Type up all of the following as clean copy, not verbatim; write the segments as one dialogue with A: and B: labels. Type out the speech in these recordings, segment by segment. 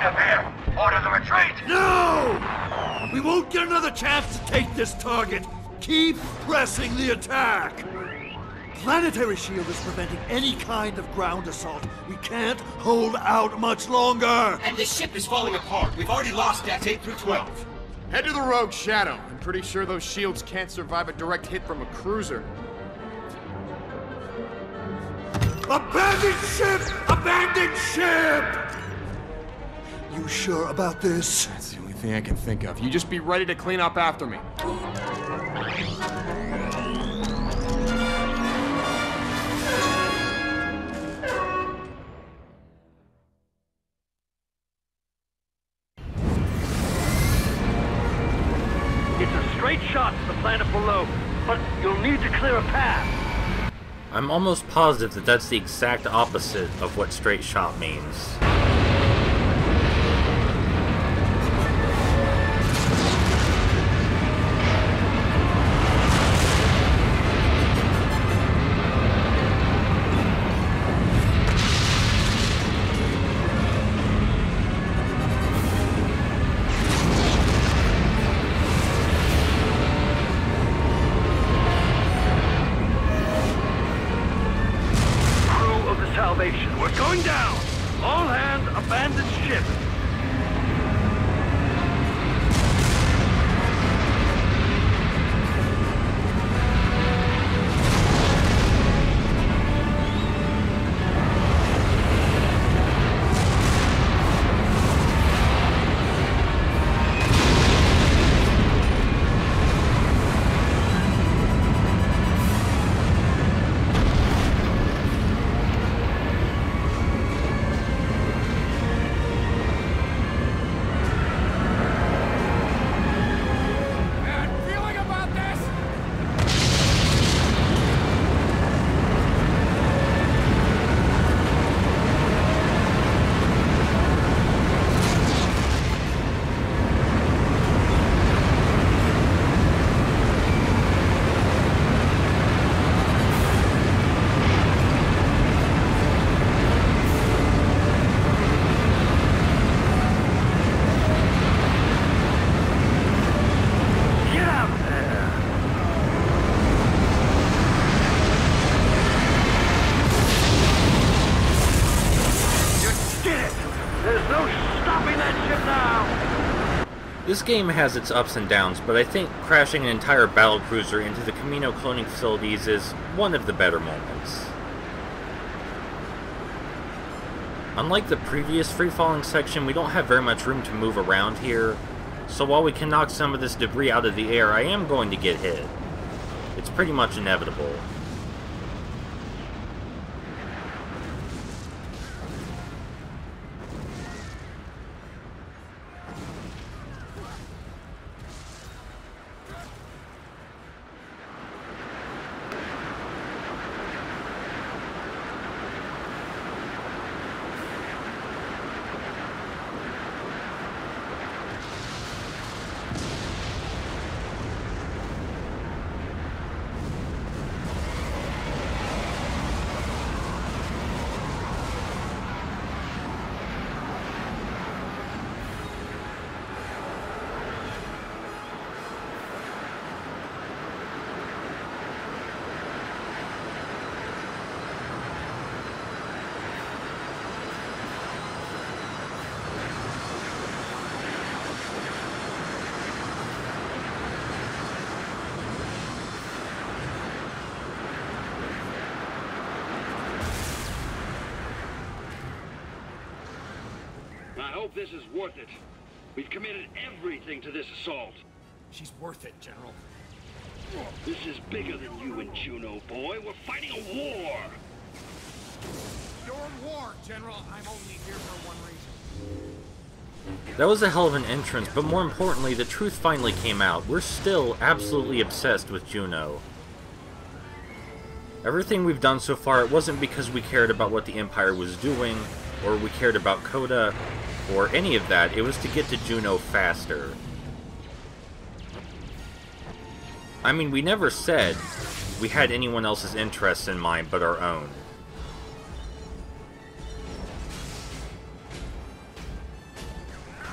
A: out of here! Order the retreat!
B: No! We won't get another chance to take this target. Keep pressing the attack! Planetary shield is preventing any kind of ground assault. We can't hold out much longer!
C: And the ship is falling apart. We've already lost decks 8 through 12.
D: Head to the rogue Shadow. I'm pretty sure those shields can't survive a direct hit from a cruiser.
B: Abandoned ship! Abandoned ship! You sure about this?
D: That's the only thing I can think of. You just be ready to clean up after me.
B: It's a straight shot to the planet below, but you'll need to clear a path.
E: I'm almost positive that that's the exact opposite of what straight shot means.
B: We're going down! All hands, abandon ship!
E: This game has its ups and downs, but I think crashing an entire battlecruiser into the Camino cloning facilities is one of the better moments. Unlike the previous free-falling section, we don't have very much room to move around here, so while we can knock some of this debris out of the air, I am going to get hit. It's pretty much inevitable.
B: I hope this is worth it. We've committed everything to this assault.
D: She's worth it, General.
B: This is bigger than you and Juno, boy. We're fighting a war.
D: You're in war, General. I'm only here for one reason.
E: That was a hell of an entrance, but more importantly, the truth finally came out. We're still absolutely obsessed with Juno. Everything we've done so far, it wasn't because we cared about what the Empire was doing, or we cared about Coda, or any of that. It was to get to Juno faster. I mean, we never said we had anyone else's interests in mind but our own.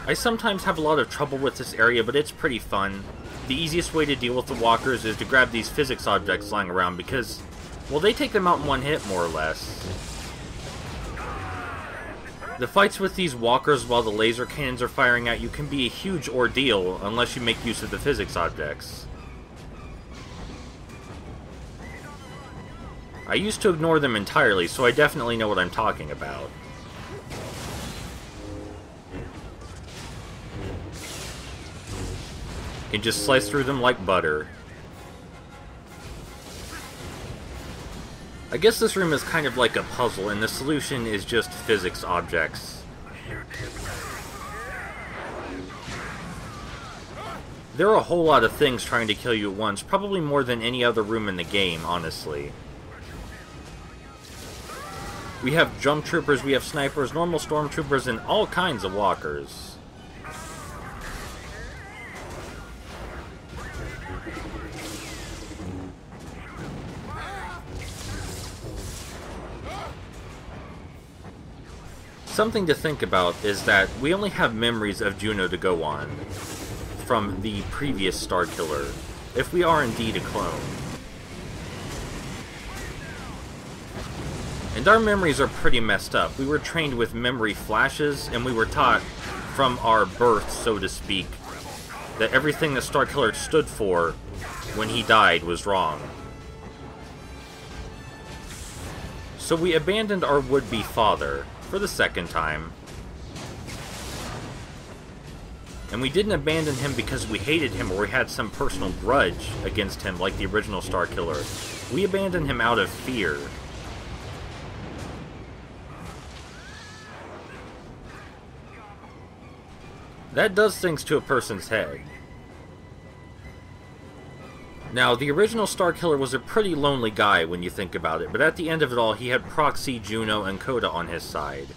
E: I sometimes have a lot of trouble with this area, but it's pretty fun. The easiest way to deal with the walkers is to grab these physics objects lying around because, well, they take them out in one hit, more or less. The fights with these walkers while the laser cannons are firing at you can be a huge ordeal unless you make use of the physics objects. I used to ignore them entirely, so I definitely know what I'm talking about. You can just slice through them like butter. I guess this room is kind of like a puzzle, and the solution is just physics objects. There are a whole lot of things trying to kill you at once, probably more than any other room in the game, honestly. We have jump troopers, we have snipers, normal stormtroopers, and all kinds of walkers. Something to think about is that we only have memories of Juno to go on from the previous Starkiller, if we are indeed a clone. And our memories are pretty messed up. We were trained with memory flashes, and we were taught from our birth, so to speak, that everything that Starkiller stood for when he died was wrong. So we abandoned our would-be father for the second time. And we didn't abandon him because we hated him or we had some personal grudge against him like the original Starkiller. We abandoned him out of fear. That does things to a person's head. Now, the original Starkiller was a pretty lonely guy when you think about it, but at the end of it all, he had Proxy, Juno, and Coda on his side.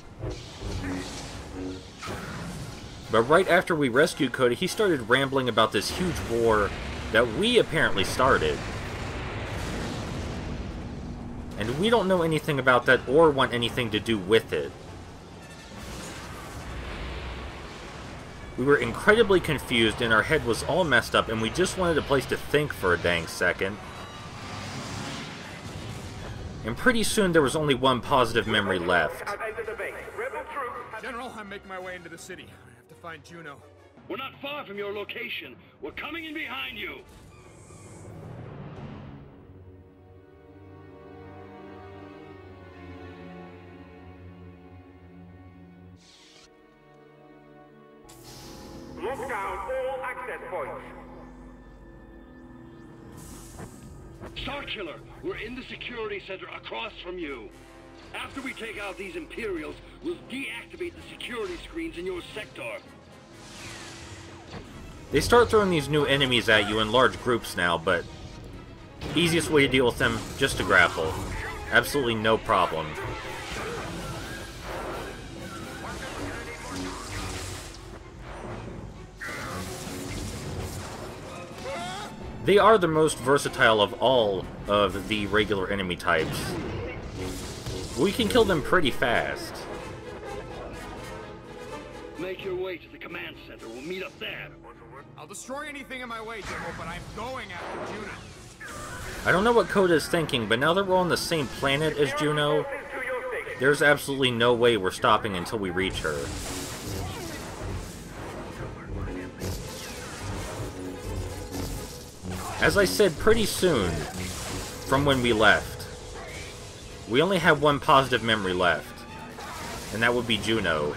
E: But right after we rescued Coda, he started rambling about this huge war that we apparently started. And we don't know anything about that or want anything to do with it. We were incredibly confused and our head was all messed up and we just wanted a place to think for a dang second. And pretty soon there was only one positive memory left.
D: General, I'm making my way into the city. I have to find Juno.
A: We're not far from your location. We're coming in behind you.
F: Lock down all access points.
A: Starkiller, we're in the security center across from you. After we take out these Imperials, we'll deactivate the security screens in your sector.
E: They start throwing these new enemies at you in large groups now, but easiest way to deal with them, just to grapple. Absolutely no problem. They are the most versatile of all of the regular enemy types. We can kill them pretty fast.
A: Make your way to the command center. We'll meet up there.
D: I'll destroy anything in my way, General, but I'm going after Juno.
E: I don't know what Coda is thinking, but now that we're on the same planet as Juno, there's absolutely no way we're stopping until we reach her. As I said, pretty soon from when we left, we only have one positive memory left, and that would be Juno.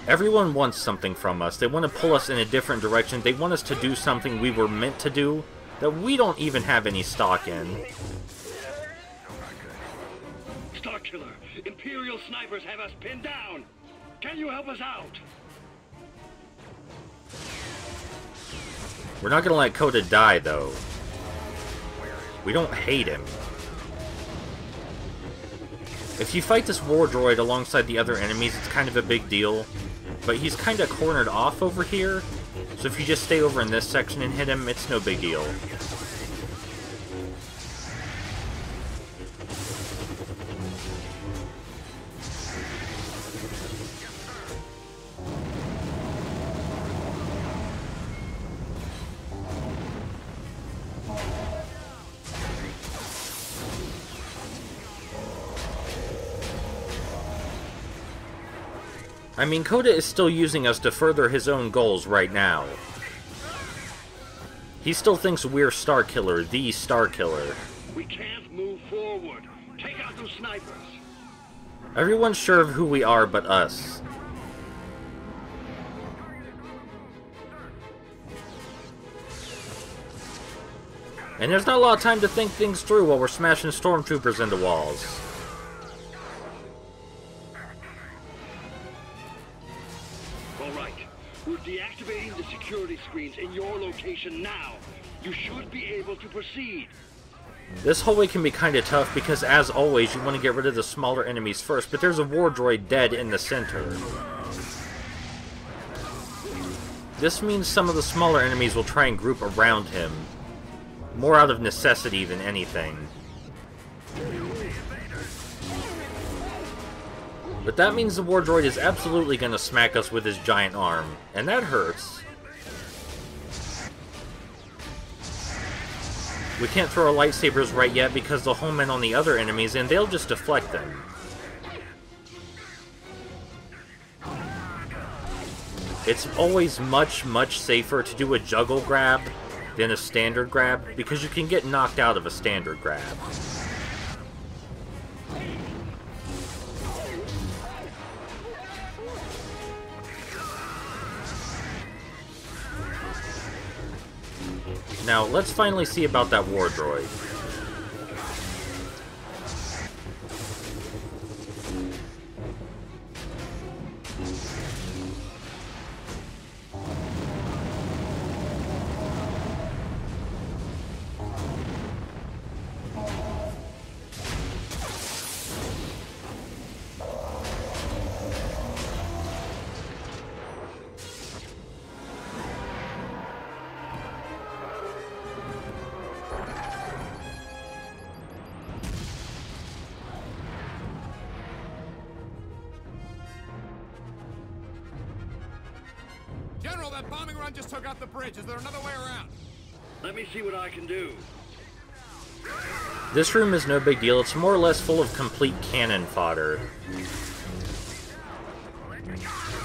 E: Everyone wants something from us. They want to pull us in a different direction. They want us to do something we were meant to do that we don't even have any stock in.
A: Starkiller, Imperial snipers have us pinned down. Can you help us out?
E: We're not gonna let Coda die, though. We don't hate him. If you fight this war droid alongside the other enemies, it's kind of a big deal. But he's kind of cornered off over here, so if you just stay over in this section and hit him, it's no big deal. I mean, Coda is still using us to further his own goals right now. He still thinks we're Starkiller, the Starkiller.
A: We can't move forward. Take out those snipers.
E: Everyone's sure of who we are but us. And there's not a lot of time to think things through while we're smashing stormtroopers into walls.
A: All right. We're deactivating the security screens in your location now. You should be able to proceed.
E: This hallway can be kinda tough because, as always, you want to get rid of the smaller enemies first, but there's a war droid dead in the center. This means some of the smaller enemies will try and group around him. More out of necessity than anything. But that means the war droid is absolutely going to smack us with his giant arm, and that hurts. We can't throw our lightsabers right yet because they'll home in on the other enemies and they'll just deflect them. It's always much, much safer to do a juggle grab than a standard grab, because you can get knocked out of a standard grab. Now, let's finally see about that war droid.
D: General, that bombing run just took out the bridge. Is there another way around?
A: Let me see what I can do.
E: This room is no big deal. It's more or less full of complete cannon fodder.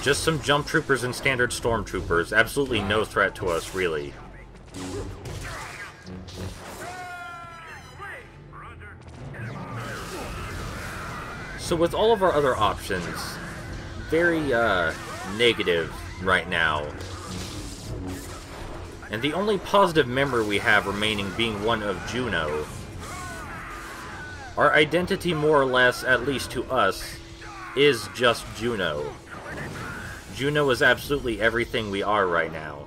E: Just some jump troopers and standard stormtroopers. Absolutely no threat to us, really. So with all of our other options, very, negative right now. And the only positive memory we have remaining being one of Juno. Our identity, more or less, at least to us, is just Juno. Juno is absolutely everything we are right now.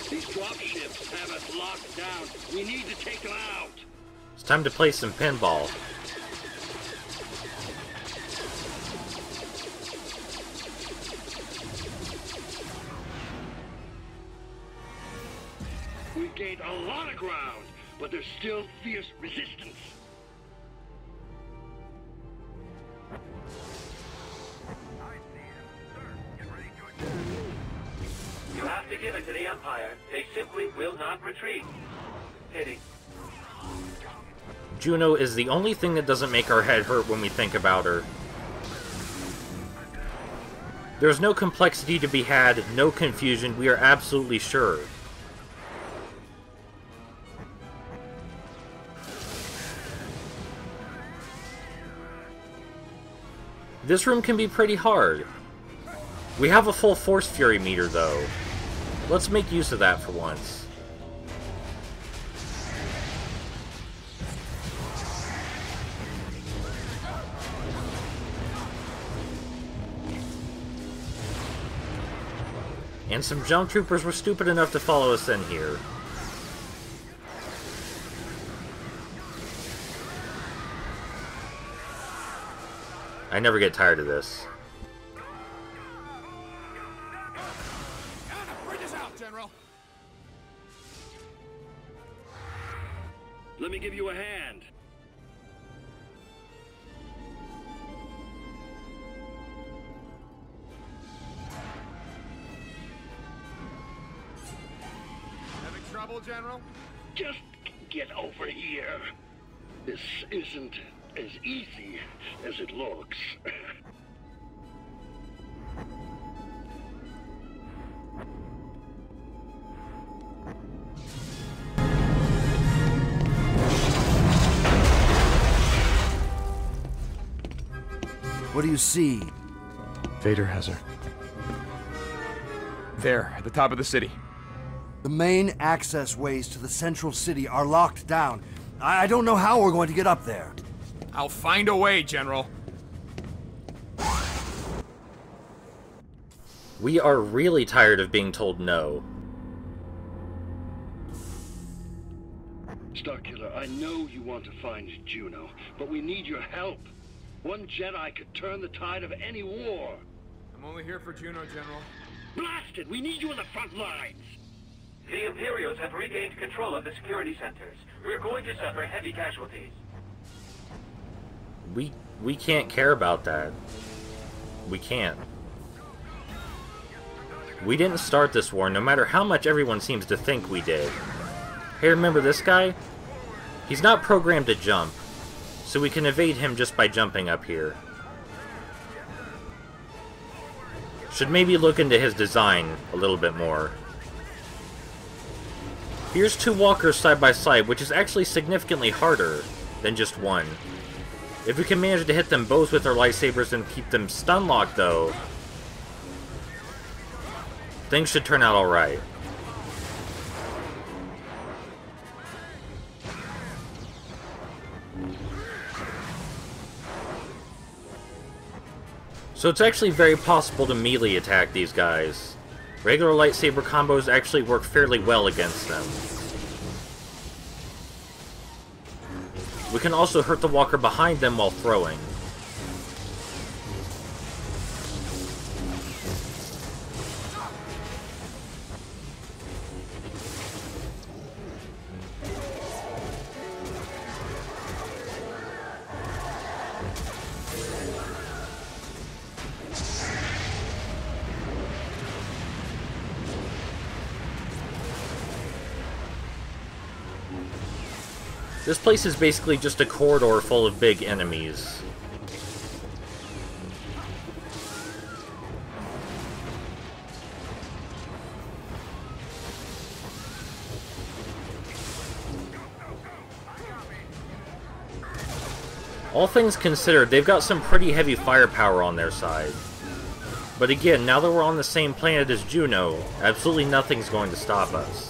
A: These dropships have us locked down. We need to take them out.
E: It's time to play some pinball.
A: We've gained a lot of ground, but there's still fierce resistance.
F: You have to give it to the Empire. They simply will not retreat. Pity.
E: Juno is the only thing that doesn't make our head hurt when we think about her. There's no complexity to be had, no confusion, we are absolutely sure. This room can be pretty hard. We have a full Force Fury meter, though. Let's make use of that for once. And some jump troopers were stupid enough to follow us in here. I never get tired of this.
D: The bridge is out, General.
A: Let me give you a hand.
D: trouble, General?
A: Just get over here. This isn't as easy as it looks.
B: What do you see?
G: Vader has her. There, at the top of the city.
B: The main access ways to the central city are locked down. I don't know how we're going to get up there.
D: I'll find a way, General.
E: We are really tired of being told no.
A: Starkiller, I know you want to find Juno, but we need your help. One Jedi could turn the tide of any war.
D: I'm only here for Juno, General.
A: Blasted! We need you in the front lines!
F: The Imperials have regained control of the security centers. We're going to suffer heavy casualties.
E: We can't care about that. We can't. We didn't start this war, no matter how much everyone seems to think we did. Hey, remember this guy? He's not programmed to jump, so we can evade him just by jumping up here. Should maybe look into his design a little bit more. Here's two walkers side by side, which is actually significantly harder than just one. If we can manage to hit them both with our lightsabers and keep them stun locked, though, things should turn out alright. So it's actually very possible to melee attack these guys. Regular lightsaber combos actually work fairly well against them. We can also hurt the walker behind them while throwing. This place is basically just a corridor full of big enemies. All things considered, they've got some pretty heavy firepower on their side. But again, now that we're on the same planet as Juno, absolutely nothing's going to stop us.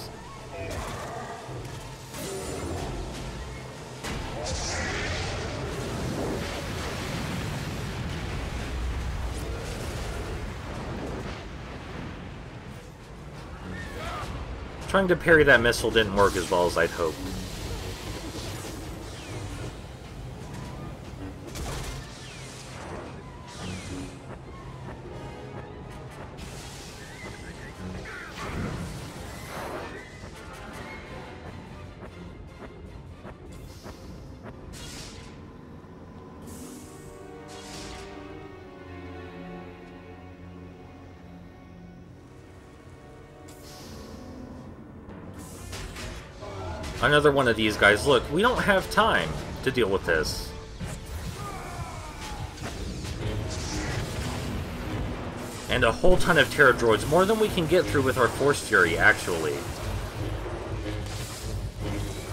E: Trying to parry that missile didn't work as well as I'd hoped. Another one of these guys. Look, we don't have time to deal with this. And a whole ton of Terra droids, more than we can get through with our Force Fury, actually.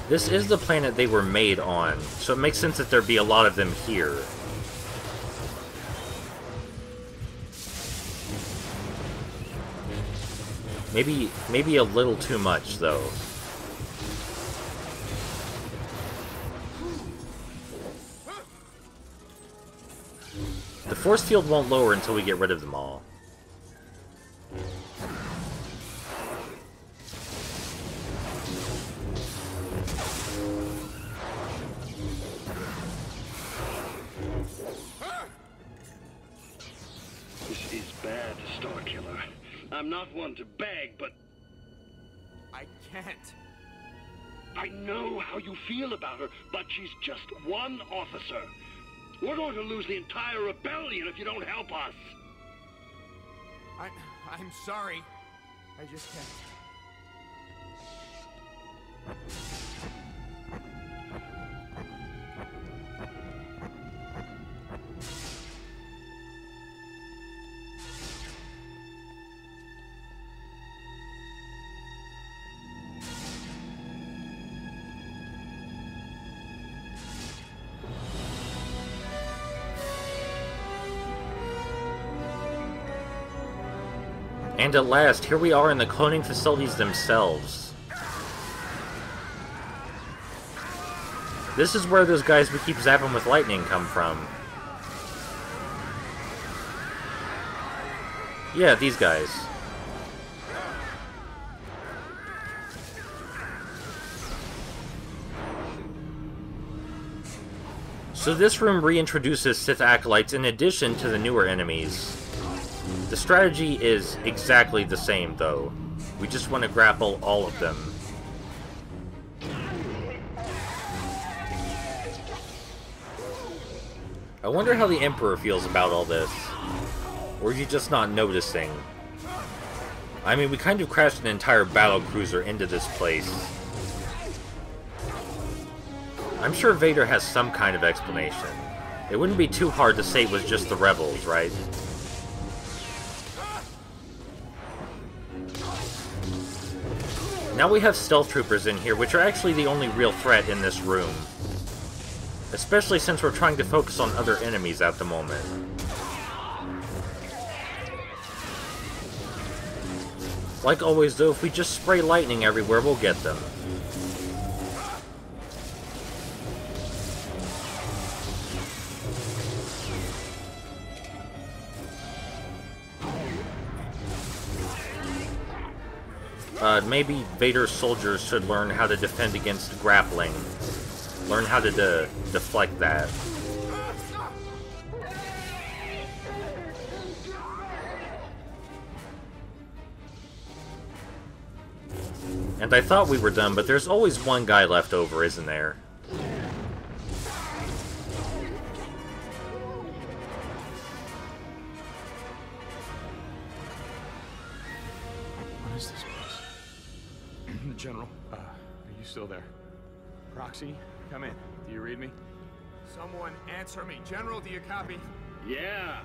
E: This is the planet they were made on, so it makes sense that there'd be a lot of them here. Maybe a little too much, though. The force field won't lower until we get rid of them all.
A: This is bad, Starkiller. I'm not one to beg, but
D: I can't.
A: I know how you feel about her, but she's just one officer. We're going to lose the entire rebellion if you don't help us.
D: I'm sorry. I just can't.
E: And at last, here we are in the cloning facilities themselves. This is where those guys we keep zapping with lightning come from. Yeah, these guys. So this room reintroduces Sith acolytes in addition to the newer enemies. The strategy is exactly the same, though. We just want to grapple all of them. I wonder how the Emperor feels about all this. Or is he just not noticing? I mean, we kind of crashed an entire battle cruiser into this place. I'm sure Vader has some kind of explanation. It wouldn't be too hard to say it was just the rebels, right? Now we have stealth troopers in here, which are actually the only real threat in this room. Especially since we're trying to focus on other enemies at the moment. Like always though, if we just spray lightning everywhere, we'll get them. Maybe Vader's soldiers should learn how to defend against grappling. Learn how to deflect that. And I thought we were done, but there's always one guy left over, isn't there?
G: What is this place? General, are you still there? Proxy, come in. Do you read me?
D: Someone answer me. General, do you copy?
A: Yeah.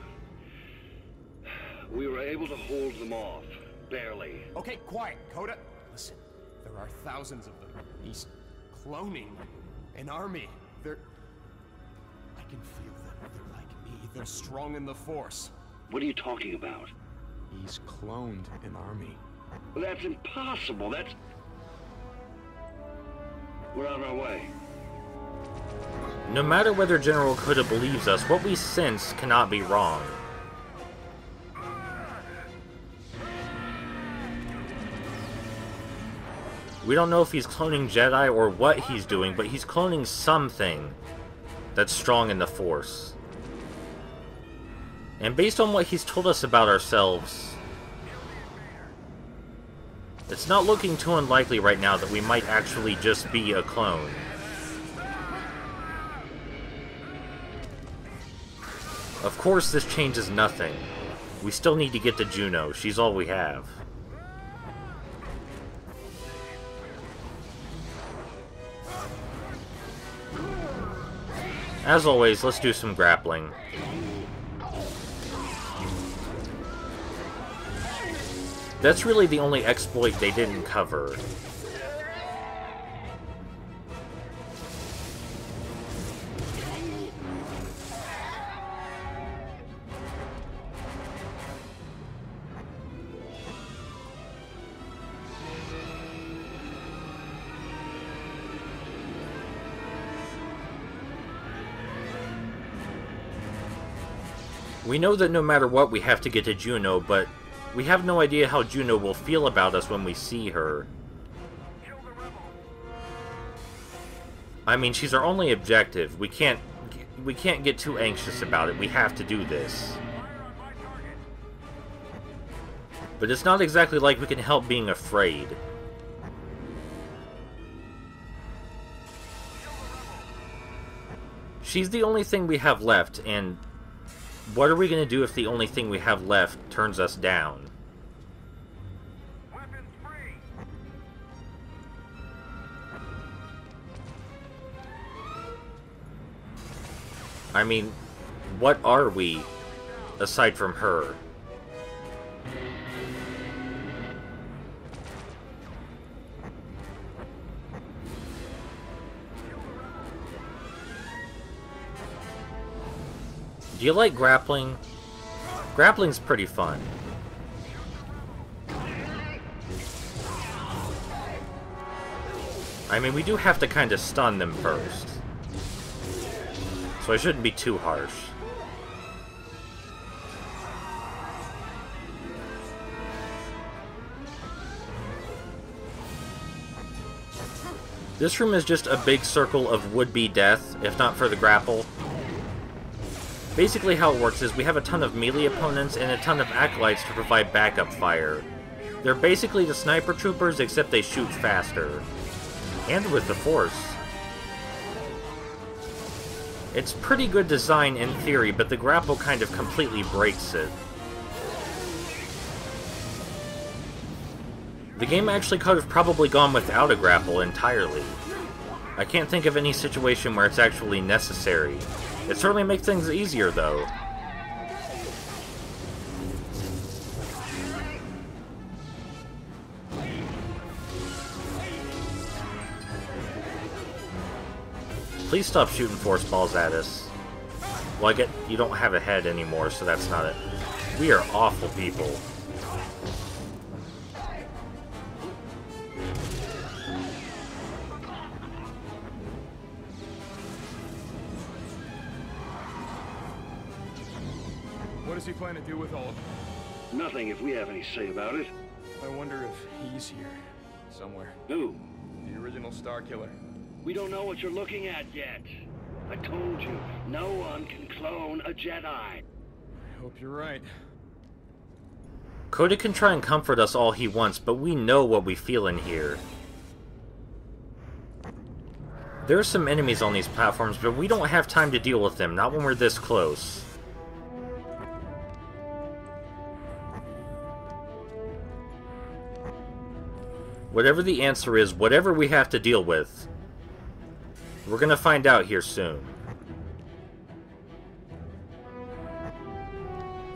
A: We were able to hold them off. Barely.
C: Okay, quiet, Coda. Listen, there are thousands of them. He's cloning an army. I can feel them. They're like me. They're strong in the Force.
A: What are you talking about?
G: He's cloned an army.
A: Well, that's impossible. We're on our way.
E: No matter whether General Coda believes us, what we sense cannot be wrong. We don't know if he's cloning Jedi or what he's doing, but he's cloning something that's strong in the Force. And based on what he's told us about ourselves, it's not looking too unlikely right now that we might actually just be a clone. Of course, this changes nothing. We still need to get to Juno. She's all we have. As always, let's do some grappling. That's really the only exploit they didn't cover. We know that no matter what, we have to get to Juno, but we have no idea how Juno will feel about us when we see her. I mean, she's our only objective. We can't get too anxious about it. We have to do this. But it's not exactly like we can help being afraid. She's the only thing we have left, and what are we going to do if the only thing we have left turns us down? I mean, what are we, aside from her? Do you like grappling? Grappling's pretty fun. I mean, we do have to kind of stun them first. So I shouldn't be too harsh. This room is just a big circle of would-be death, if not for the grapple. Basically how it works is we have a ton of melee opponents and a ton of acolytes to provide backup fire. They're basically the sniper troopers, except they shoot faster. And with the force. It's pretty good design in theory, but the grapple kind of completely breaks it. The game actually could have probably gone without a grapple entirely. I can't think of any situation where it's actually necessary. It certainly makes things easier, though. Please stop shooting force balls at us. Well, I get you don't have a head anymore, so that's not it. We are awful people.
G: What does he plan to do with all of them?
A: Nothing if we have any say about it.
G: I wonder if he's here. Somewhere.
A: Who?
G: The original Starkiller.
A: We don't know what you're looking at yet. I told you, no one can clone a Jedi.
G: I hope you're right.
E: Coda can try and comfort us all he wants, but we know what we feel in here. There are some enemies on these platforms, but we don't have time to deal with them, not when we're this close. Whatever the answer is, whatever we have to deal with, we're gonna find out here soon.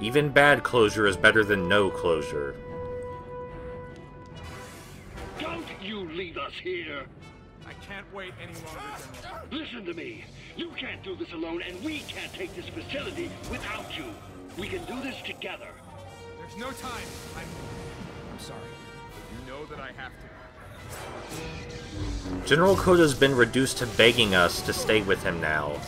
E: Even bad closure is better than no closure.
A: Don't you leave us here!
D: I can't wait any longer, General.
A: Listen to me. You can't do this alone, and we can't take this facility without you. We can do this together.
D: There's no time. I'm sorry.
G: You know that I have to.
E: General Coda's been reduced to begging us to stay with him now.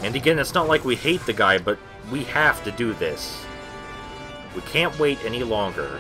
E: And again, it's not like we hate the guy, but we have to do this. We can't wait any longer.